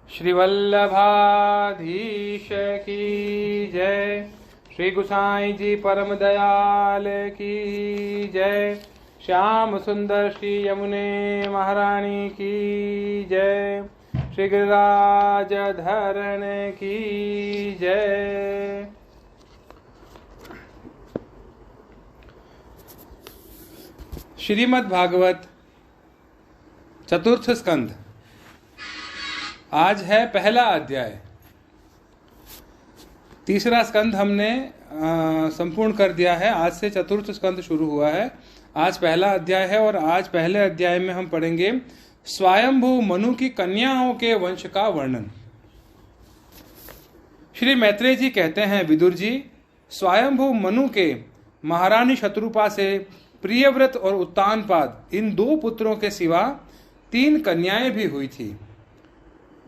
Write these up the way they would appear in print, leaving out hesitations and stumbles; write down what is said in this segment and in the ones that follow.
श्री वल्लभाधीश की जय। श्री गुसाई जी परम दयाल की जय। श्याम सुंदर श्री यमुने महारानी की जय। श्री गिरिराज धरण की जय। श्रीमद् भागवत चतुर्थ स्कंध। आज है पहला अध्याय। तीसरा स्कंध हमने संपूर्ण कर दिया है। आज से चतुर्थ स्कंध शुरू हुआ है। आज पहला अध्याय है और आज पहले अध्याय में हम पढ़ेंगे स्वयंभू मनु की कन्याओं के वंश का वर्णन। श्री मैत्रेय जी कहते हैं, विदुर जी, स्वयंभू मनु के महारानी शत्रुपा से प्रियव्रत और उत्तानपाद इन दो पुत्रों के सिवा 3 कन्याएं भी हुई थी।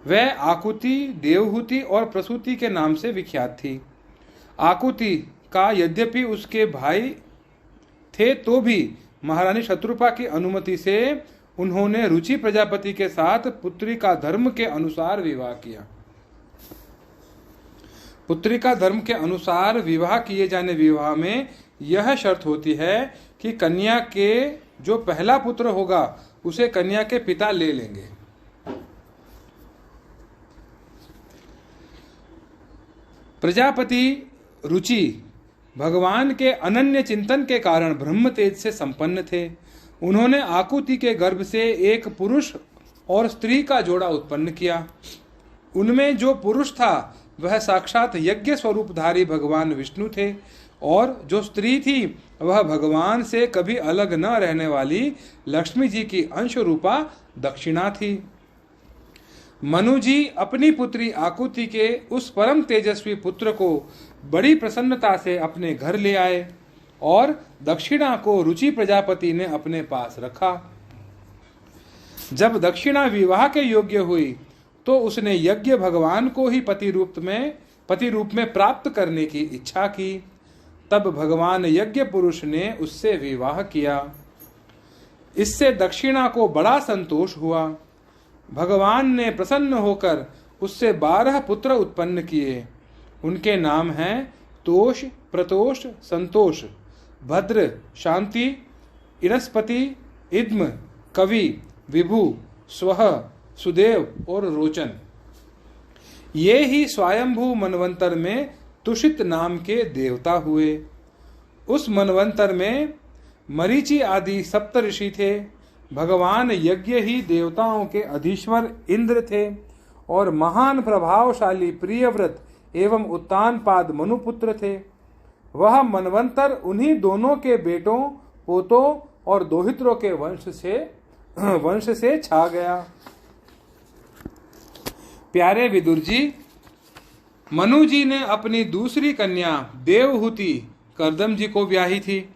वह आकुति, देवहूति और प्रसूति के नाम से विख्यात थी। आकुति का यद्यपि उसके भाई थे तो भी महारानी शत्रुपा की अनुमति से उन्होंने रुचि प्रजापति के साथ पुत्री का धर्म के अनुसार विवाह किया। पुत्री का धर्म के अनुसार विवाह किए जाने विवाह में यह शर्त होती है कि कन्या के जो पहला पुत्र होगा उसे कन्या के पिता ले लेंगे। प्रजापति रुचि भगवान के अनन्य चिंतन के कारण ब्रह्म तेज से संपन्न थे। उन्होंने आकुति के गर्भ से एक पुरुष और स्त्री का जोड़ा उत्पन्न किया। उनमें जो पुरुष था वह साक्षात यज्ञ स्वरूपधारी भगवान विष्णु थे और जो स्त्री थी वह भगवान से कभी अलग न रहने वाली लक्ष्मी जी की अंश रूपा दक्षिणा थी। मनु जी अपनी पुत्री आकुति के उस परम तेजस्वी पुत्र को बड़ी प्रसन्नता से अपने घर ले आए और दक्षिणा को रुचि प्रजापति ने अपने पास रखा। जब दक्षिणा विवाह के योग्य हुई तो उसने यज्ञ भगवान को ही पति रूप में प्राप्त करने की इच्छा की। तब भगवान यज्ञ पुरुष ने उससे विवाह किया। इससे दक्षिणा को बड़ा संतोष हुआ। भगवान ने प्रसन्न होकर उससे 12 पुत्र उत्पन्न किए। उनके नाम हैं तोष, प्रतोष, संतोष, भद्र, शांति, इनस्पति, इद्म, कवि, विभु, स्वह, सुदेव और रोचन। ये ही स्वयंभू मनवंतर में तुषित नाम के देवता हुए। उस मनवंतर में मरीचि आदि सप्त ऋषि थे। भगवान यज्ञ ही देवताओं के अधीश्वर इंद्र थे और महान प्रभावशाली प्रियव्रत एवं उत्तानपाद मनुपुत्र थे। वह मनवंतर उन्हीं दोनों के बेटों, पोतों और दोहित्रों के वंश से छा गया। प्यारे विदुर जी, मनु जी ने अपनी दूसरी कन्या देवहूति कर्दम जी को ब्याही थी।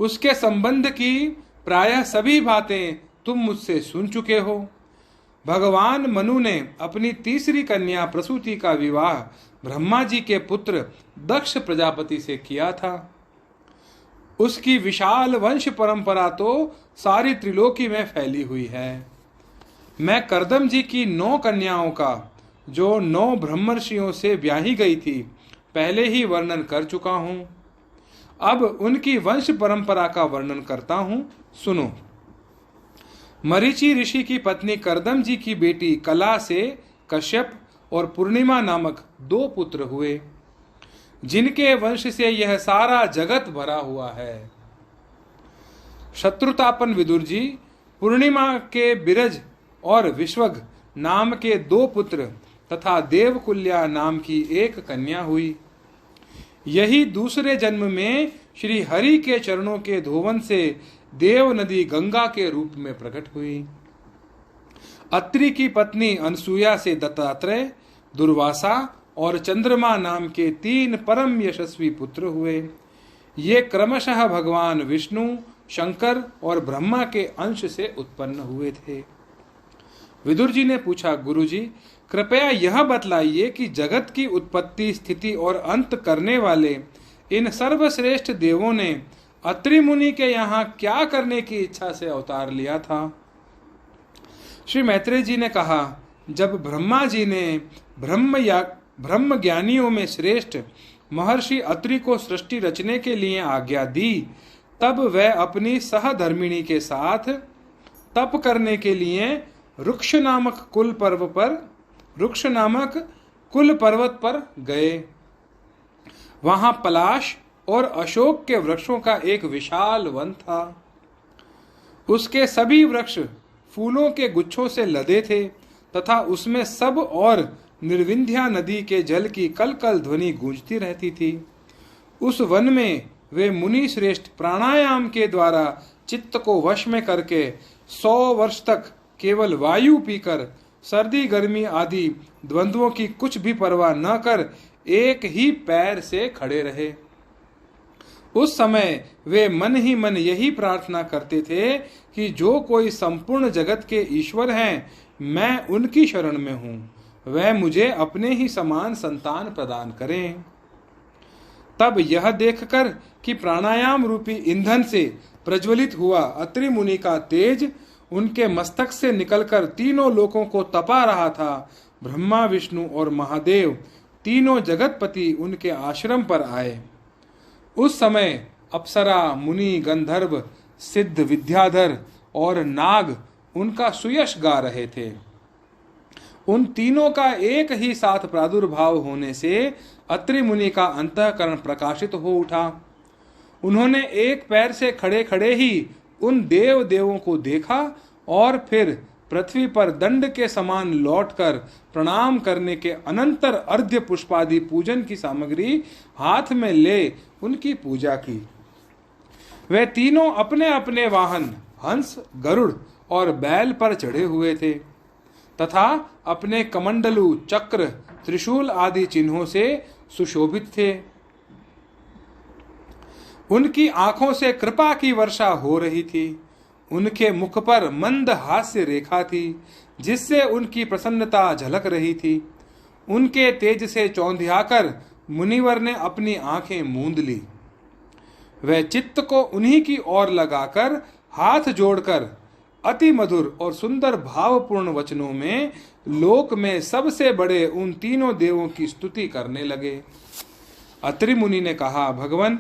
उसके संबंध की प्रायः सभी बातें तुम मुझसे सुन चुके हो। भगवान मनु ने अपनी तीसरी कन्या प्रसूति का विवाह ब्रह्मा जी के पुत्र दक्ष प्रजापति से किया था। उसकी विशाल वंश परंपरा तो सारी त्रिलोकी में फैली हुई है। मैं कर्दम जी की 9 कन्याओं का, जो 9 ब्रह्मर्षियों से ब्याही गई थी, पहले ही वर्णन कर चुका हूं। अब उनकी वंश परंपरा का वर्णन करता हूं, सुनो। मरीचि ऋषि की पत्नी कर्दम जी की बेटी कला से कश्यप और पूर्णिमा नामक 2 पुत्र हुए, जिनके वंश से यह सारा जगत भरा हुआ है। शत्रुतापन विदुर जी, पूर्णिमा के बिरज और विश्वग नाम के 2 पुत्र तथा देवकुल्या नाम की 1 कन्या हुई। यही दूसरे जन्म में श्री हरि के चरणों के धोवन से देव नदी गंगा के रूप में प्रकट हुई। अत्रि की पत्नी अनसुया से दत्तात्रेय, दुर्वासा और चंद्रमा नाम के 3 परम यशस्वी पुत्र हुए। ये क्रमशः भगवान विष्णु, शंकर और ब्रह्मा के अंश से उत्पन्न हुए थे। विदुर जी ने पूछा, गुरुजी, कृपया यह बतलाइए कि जगत की उत्पत्ति, स्थिति और अंत करने वाले इन सर्वश्रेष्ठ देवों ने अत्रि मुनि के यहाँ क्या करने की इच्छा से अवतार लिया था? श्री मैत्रेय जी ने कहा, जब ब्रह्मा जी ने ब्रह्म ज्ञानियों में श्रेष्ठ महर्षि अत्रि को सृष्टि रचने के लिए आज्ञा दी, तब वह अपनी सहधर्मिणी के साथ तप करने के लिए रुक्ष नामक कुल पर्वत पर गए। वहां पलाश और अशोक के वृक्षों का एक विशाल वन था। उसके सभी वृक्ष फूलों के गुच्छों से लदे थे तथा उसमें सब और निर्विंध्या नदी के जल की कलकल ध्वनि गूंजती रहती थी। उस वन में वे मुनि श्रेष्ठ प्राणायाम के द्वारा चित्त को वश में करके 100 वर्ष तक केवल वायु पीकर सर्दी गर्मी आदि द्वंद्वों की कुछ भी परवाह न कर एक ही पैर से खड़े रहे। उस समय वे मन ही मन यही प्रार्थना करते थे कि जो कोई संपूर्ण जगत के ईश्वर हैं, मैं उनकी शरण में हूँ, वह मुझे अपने ही समान संतान प्रदान करें। तब यह देखकर कि प्राणायाम रूपी ईंधन से प्रज्वलित हुआ अत्रि मुनि का तेज उनके मस्तक से निकलकर तीनों लोकों को तपा रहा था, ब्रह्मा विष्णु और महादेव तीनों जगतपति उनके आश्रम पर आए। उस समय अप्सरा, मुनि, गंधर्व, सिद्ध, विद्याधर और नाग उनका सुयश गा रहे थे। उन तीनों का एक ही साथ प्रादुर्भाव होने से अत्रि मुनि का अंतःकरण प्रकाशित हो उठा। उन्होंने एक पैर से खड़े खड़े ही उन देवों को देखा और फिर पृथ्वी पर दंड के समान लौटकर प्रणाम करने के अनंतर अर्घ्य पुष्पादि पूजन की सामग्री हाथ में ले उनकी पूजा की। वे तीनों अपने अपने वाहन हंस, गरुड़ और बैल पर चढ़े हुए थे तथा अपने कमंडलू, चक्र, त्रिशूल आदि चिन्हों से सुशोभित थे। उनकी आंखों से कृपा की वर्षा हो रही थी। उनके मुख पर मंद हास्य रेखा थी जिससे उनकी प्रसन्नता झलक रही थी। उनके तेज से चौंधियाकर मुनिवर ने अपनी आंखें मूंद ली। वह चित्त को उन्हीं की ओर लगाकर हाथ जोड़कर अति मधुर और सुंदर भावपूर्ण वचनों में लोक में सबसे बड़े उन तीनों देवों की स्तुति करने लगे। अत्रि मुनि ने कहा, भगवान,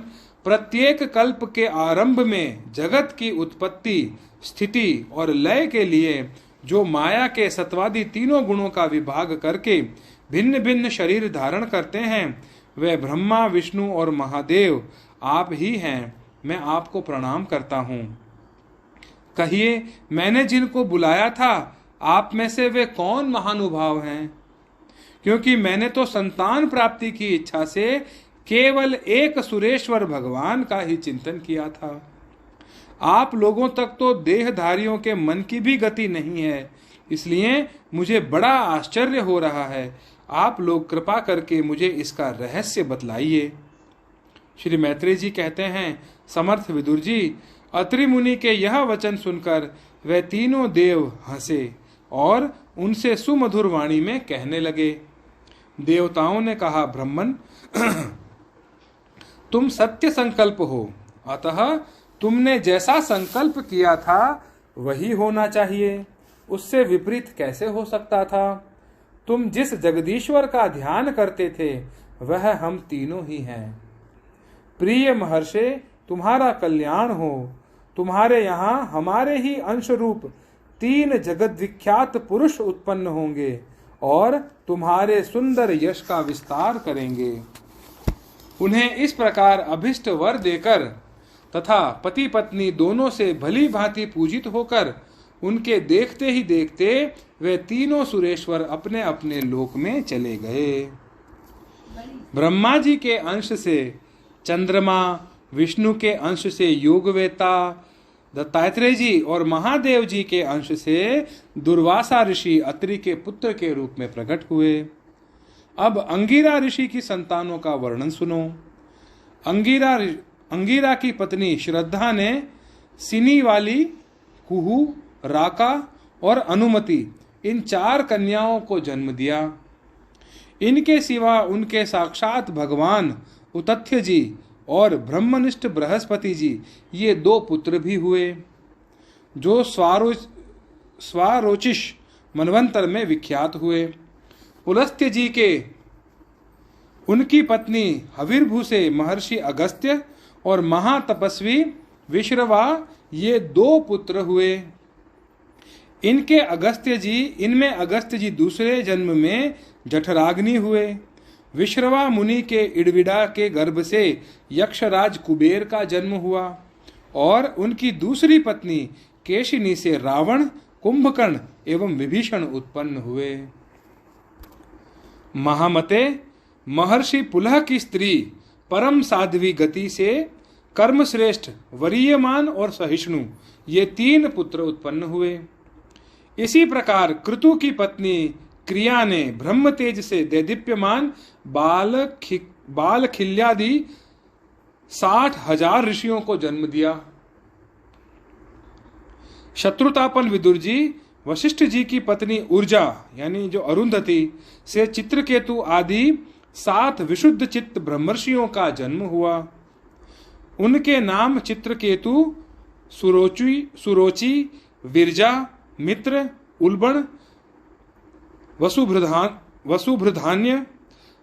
प्रत्येक कल्प के आरंभ में जगत की उत्पत्ति, स्थिति और लय के लिए जो माया के सत्वादि तीनों गुणों का विभाग करके भिन्न भिन्न शरीर धारण करते हैं, वे ब्रह्मा, विष्णु और महादेव आप ही हैं। मैं आपको प्रणाम करता हूँ। कहिए, मैंने जिनको बुलाया था आप में से वे कौन महानुभाव हैं? क्योंकि मैंने तो संतान प्राप्ति की इच्छा से केवल एक सुरेश्वर भगवान का ही चिंतन किया था। आप लोगों तक तो देहधारियों के मन की भी गति नहीं है, इसलिए मुझे बड़ा आश्चर्य हो रहा है। आप लोग कृपा करके मुझे इसका रहस्य बतलाइए। श्री मैत्रेय जी कहते हैं, समर्थ विदुर जी, अत्रि मुनि के यह वचन सुनकर वे तीनों देव हंसे और उनसे सुमधुर वाणी में कहने लगे। देवताओं ने कहा, ब्रह्मन, तुम सत्य संकल्प हो, अतः तुमने जैसा संकल्प किया था वही होना चाहिए। उससे विपरीत कैसे हो सकता था? तुम जिस जगदीश्वर का ध्यान करते थे वह हम तीनों ही हैं। प्रिय महर्षि, तुम्हारा कल्याण हो। तुम्हारे यहाँ हमारे ही अंश रूप 3 जगत विख्यात पुरुष उत्पन्न होंगे और तुम्हारे सुंदर यश का विस्तार करेंगे। उन्हें इस प्रकार अभिष्ट वर देकर तथा पति पत्नी दोनों से भली भांति पूजित होकर उनके देखते ही देखते वे तीनों सुरेश्वर अपने अपने लोक में चले गए। ब्रह्मा जी के अंश से चंद्रमा, विष्णु के अंश से योगवेता, दत्तात्रेय जी और महादेव जी के अंश से दुर्वासा ऋषि अत्रि के पुत्र के रूप में प्रकट हुए। अब अंगिरा ऋषि की संतानों का वर्णन सुनो। अंगिरा की पत्नी श्रद्धा ने सिनी वाली, कुहू, राका और अनुमति इन 4 कन्याओं को जन्म दिया। इनके सिवा उनके साक्षात भगवान उतथ्य जी और ब्रह्मनिष्ठ बृहस्पति जी ये 2 पुत्र भी हुए। जो स्वारोचिष मनवंतर में विख्यात हुए। पुलस्त्य जी के उनकी पत्नी हविर्भू से महर्षि अगस्त्य और महातपस्वी विश्रवा ये 2 पुत्र हुए। इनमें अगस्त्य जी दूसरे जन्म में जठराग्नि हुए। विश्रवा मुनि के इड़विड़ा के गर्भ से यक्षराज कुबेर का जन्म हुआ और उनकी दूसरी पत्नी केशिनी से रावण, कुंभकर्ण एवं विभीषण उत्पन्न हुए। महामते, महर्षि पुलह की स्त्री परम साध्वी गति से कर्मश्रेष्ठ, वरीयमान और सहिष्णु ये 3 पुत्र उत्पन्न हुए। इसी प्रकार कृतु की पत्नी क्रिया ने ब्रह्म तेज से दैदीप्यमान बाल खिल्यादि 60,000 ऋषियों को जन्म दिया। शत्रुतापन विदुर जी वशिष्ठ जी की पत्नी ऊर्जा यानी जो अरुंधति से चित्रकेतु आदि 7 विशुद्ध चित्त ब्रह्मर्षियों का जन्म हुआ। उनके नाम चित्रकेतु, सुरोचि, विरजा, मित्र, उल्बण, वसुभ्रधान्य,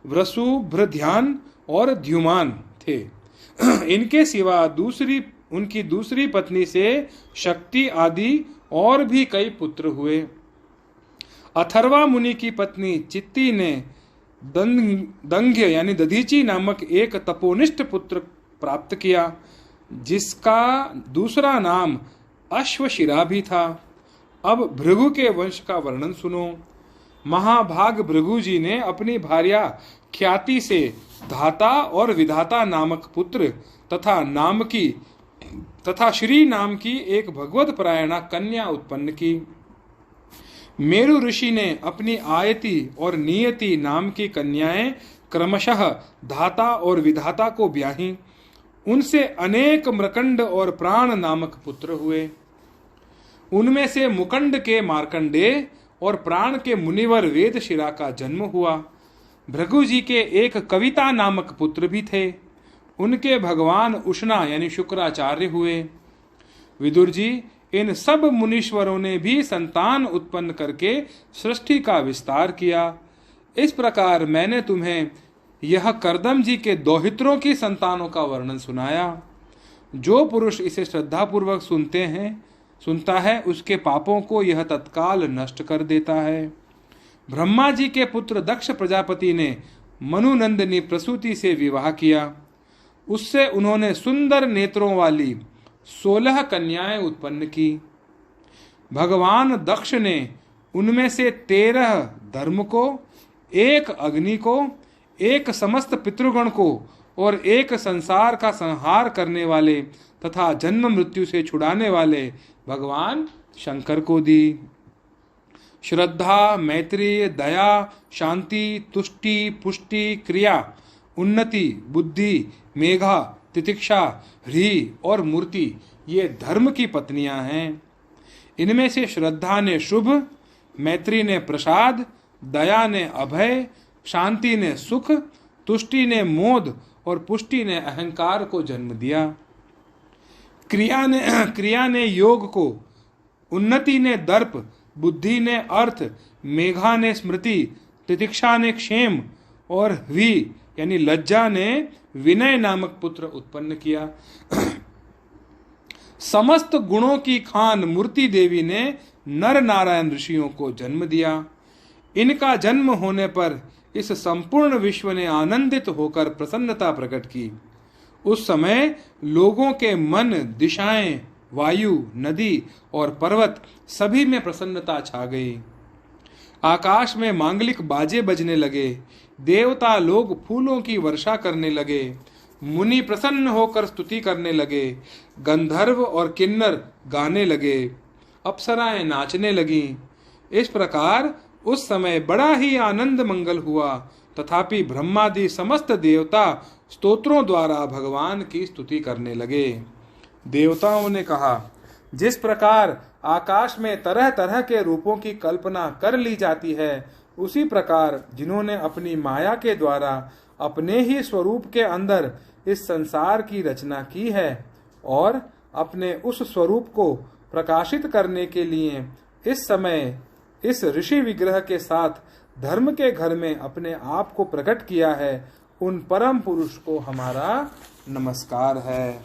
वसुभ्रध्यान और द्युमान थे। इनके सिवा उनकी दूसरी पत्नी से शक्ति आदि और भी कई पुत्र हुए। अथर्वा मुनि की पत्नी चित्ती ने दंग्य यानी दधीची नामक एक तपोनिष्ठ पुत्र प्राप्त किया, जिसका दूसरा नाम अश्वशिरा भी था। अब भृगु के वंश का वर्णन सुनो। महाभाग भृगु जी ने अपनी भार्या ख्याति से धाता और विधाता नामक पुत्र तथा श्री नाम की एक भगवत परायणा कन्या उत्पन्न की। मेरु ऋषि ने अपनी आयति और नियति नाम की कन्याएं क्रमशः धाता और विधाता को ब्याही। उनसे अनेक मृकंड और प्राण नामक पुत्र हुए। उनमें से मुकंड के मार्कंडेय और प्राण के मुनिवर वेदशिरा का जन्म हुआ। भृगु जी के एक कविता नामक पुत्र भी थे। उनके भगवान उष्णा यानी शुक्राचार्य हुए। विदुर जी, इन सब मुनीश्वरों ने भी संतान उत्पन्न करके सृष्टि का विस्तार किया। इस प्रकार मैंने तुम्हें यह कर्दम जी के दोहित्रों की संतानों का वर्णन सुनाया। जो पुरुष इसे श्रद्धापूर्वक सुनता है उसके पापों को यह तत्काल नष्ट कर देता है। ब्रह्मा जी के पुत्र दक्ष प्रजापति ने मनुनंदिनी प्रसूति से विवाह किया। उससे उन्होंने सुंदर नेत्रों वाली 16 कन्याएं उत्पन्न की। भगवान दक्ष ने उनमें से 13 धर्म को, 1 अग्नि को, 1 समस्त पितृगण को और 1 संसार का संहार करने वाले तथा जन्म मृत्यु से छुड़ाने वाले भगवान शंकर को दी। श्रद्धा, मैत्री, दया, शांति, तुष्टि, पुष्टि, क्रिया, उन्नति, बुद्धि, मेघा, तितिक्षा, ह्री और मूर्ति ये धर्म की पत्नियां हैं। इनमें से श्रद्धा ने शुभ, मैत्री ने प्रसाद, दया ने अभय, शांति ने सुख, तुष्टि ने मोद और पुष्टि ने अहंकार को जन्म दिया। क्रिया ने योग को, उन्नति ने दर्प, बुद्धि ने अर्थ, मेघा ने स्मृति, तितिक्षा ने क्षेम और ह्वी यानी लज्जा ने विनय नामक पुत्र उत्पन्न किया। समस्त गुणों की खान मूर्ति देवी ने नर नारायण ऋषियों को जन्म दिया। इनका जन्म होने पर इस संपूर्ण विश्व ने आनंदित होकर प्रसन्नता प्रकट की। उस समय लोगों के मन, दिशाएं, वायु, नदी और पर्वत सभी में प्रसन्नता छा गई। आकाश में मांगलिक बाजे बजने लगे, देवता लोग फूलों की वर्षा करने लगे, मुनि प्रसन्न होकर स्तुति करने लगे, गंधर्व और किन्नर गाने लगे, अप्सराएं नाचने लगीं। इस प्रकार उस समय बड़ा ही आनंद मंगल हुआ। तथापि ब्रह्मादि समस्त देवता स्तोत्रों द्वारा भगवान की स्तुति करने लगे। देवताओं ने कहा, जिस प्रकार आकाश में तरह तरह के रूपों की कल्पना कर ली जाती है, उसी प्रकार जिन्होंने अपनी माया के द्वारा अपने ही स्वरूप के अंदर इस संसार की रचना की है और अपने उस स्वरूप को प्रकाशित करने के लिए इस समय इस ऋषि विग्रह के साथ धर्म के घर में अपने आप को प्रकट किया है, उन परम पुरुष को हमारा नमस्कार है।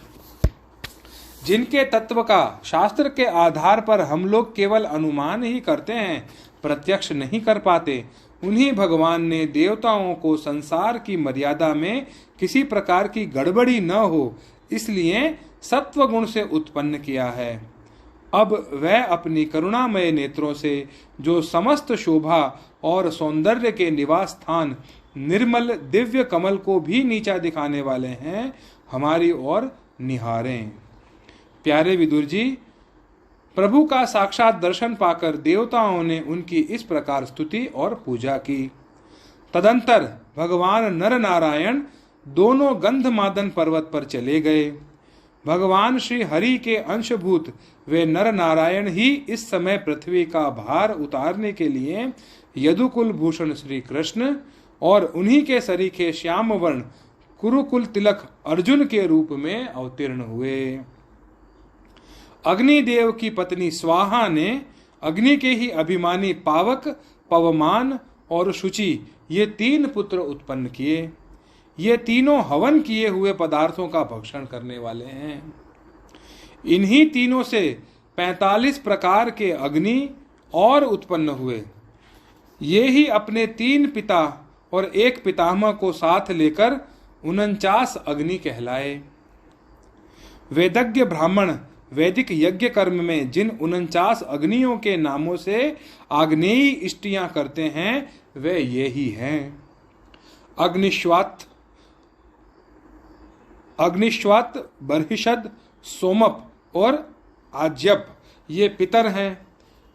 जिनके तत्व का शास्त्र के आधार पर हम लोग केवल अनुमान ही करते हैं, प्रत्यक्ष नहीं कर पाते, उन्हीं भगवान ने देवताओं को संसार की मर्यादा में किसी प्रकार की गड़बड़ी न हो इसलिए सत्व गुण से उत्पन्न किया है। अब वह अपनी करुणामय नेत्रों से जो समस्त शोभा और सौंदर्य के निवास स्थान निर्मल दिव्य कमल को भी नीचा दिखाने वाले हैं, हमारी ओर निहारें। प्यारे विदुर जी, प्रभु का साक्षात दर्शन पाकर देवताओं ने उनकी इस प्रकार स्तुति और पूजा की। तदंतर भगवान नर नारायण दोनों गंधमादन पर्वत पर चले गए। भगवान श्री हरि के अंशभूत वे नर नारायण ही इस समय पृथ्वी का भार उतारने के लिए यदुकुल भूषण श्री कृष्ण और उन्हीं के सरीखे श्याम वर्ण कुरुकुल तिलक अर्जुन के रूप में अवतीर्ण हुए। अग्निदेव की पत्नी स्वाहा ने अग्नि के ही अभिमानी पावक, पवमान और शुचि ये 3 पुत्र उत्पन्न किए। ये तीनों हवन किए हुए पदार्थों का भक्षण करने वाले हैं। इन्हीं तीनों से 45 प्रकार के अग्नि और उत्पन्न हुए। ये ही अपने 3 पिता और 1 पितामह को साथ लेकर 49 अग्नि कहलाए। वेदज्ञ ब्राह्मण वैदिक यज्ञ कर्म में जिन 49 अग्नियों के नामों से आग्नेयी इष्टियां करते हैं वे ये ही हैं। अग्निश्वात, बर्हिषद, सोमप और आज्यप ये पितर हैं।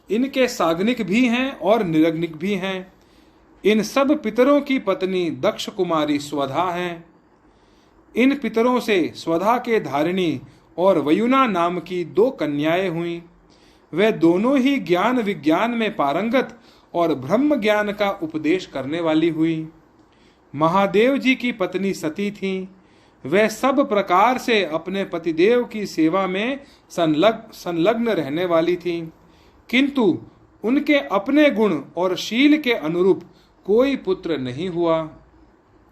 इनके साग्निक भी हैं और निरग्निक भी हैं। इन सब पितरों की पत्नी दक्ष कुमारी स्वधा हैं। इन पितरों से स्वधा के धारिणी और वयुना नाम की 2 कन्याएं हुईं। वे दोनों ही ज्ञान विज्ञान में पारंगत और ब्रह्म ज्ञान का उपदेश करने वाली हुई। महादेव जी की पत्नी सती थीं। वे सब प्रकार से अपने पतिदेव की सेवा में संलग्न रहने वाली थीं, किंतु उनके अपने गुण और शील के अनुरूप कोई पुत्र नहीं हुआ,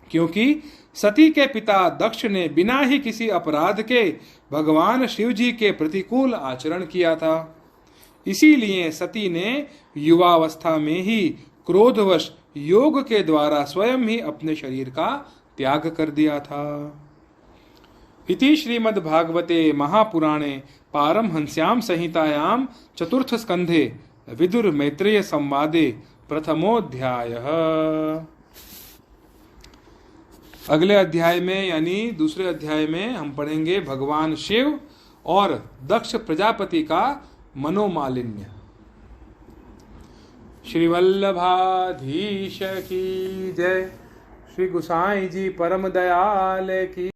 क्योंकि सती के पिता दक्ष ने बिना ही किसी अपराध के भगवान शिव जी के प्रतिकूल आचरण किया था। इसीलिए सती ने युवावस्था में ही क्रोधवश योग के द्वारा स्वयं ही अपने शरीर का त्याग कर दिया था। इति श्रीमद्भागवते महापुराणे पारमहंस्यां संहितायां चतुर्थ स्कंधे विदुर मैत्रेय संवादे प्रथमोऽध्यायः। अगले अध्याय में यानी दूसरे अध्याय में हम पढ़ेंगे भगवान शिव और दक्ष प्रजापति का मनोमालिन्य। श्री वल्लभाधीश की जय। श्री गुसाई जी परम दयाल की।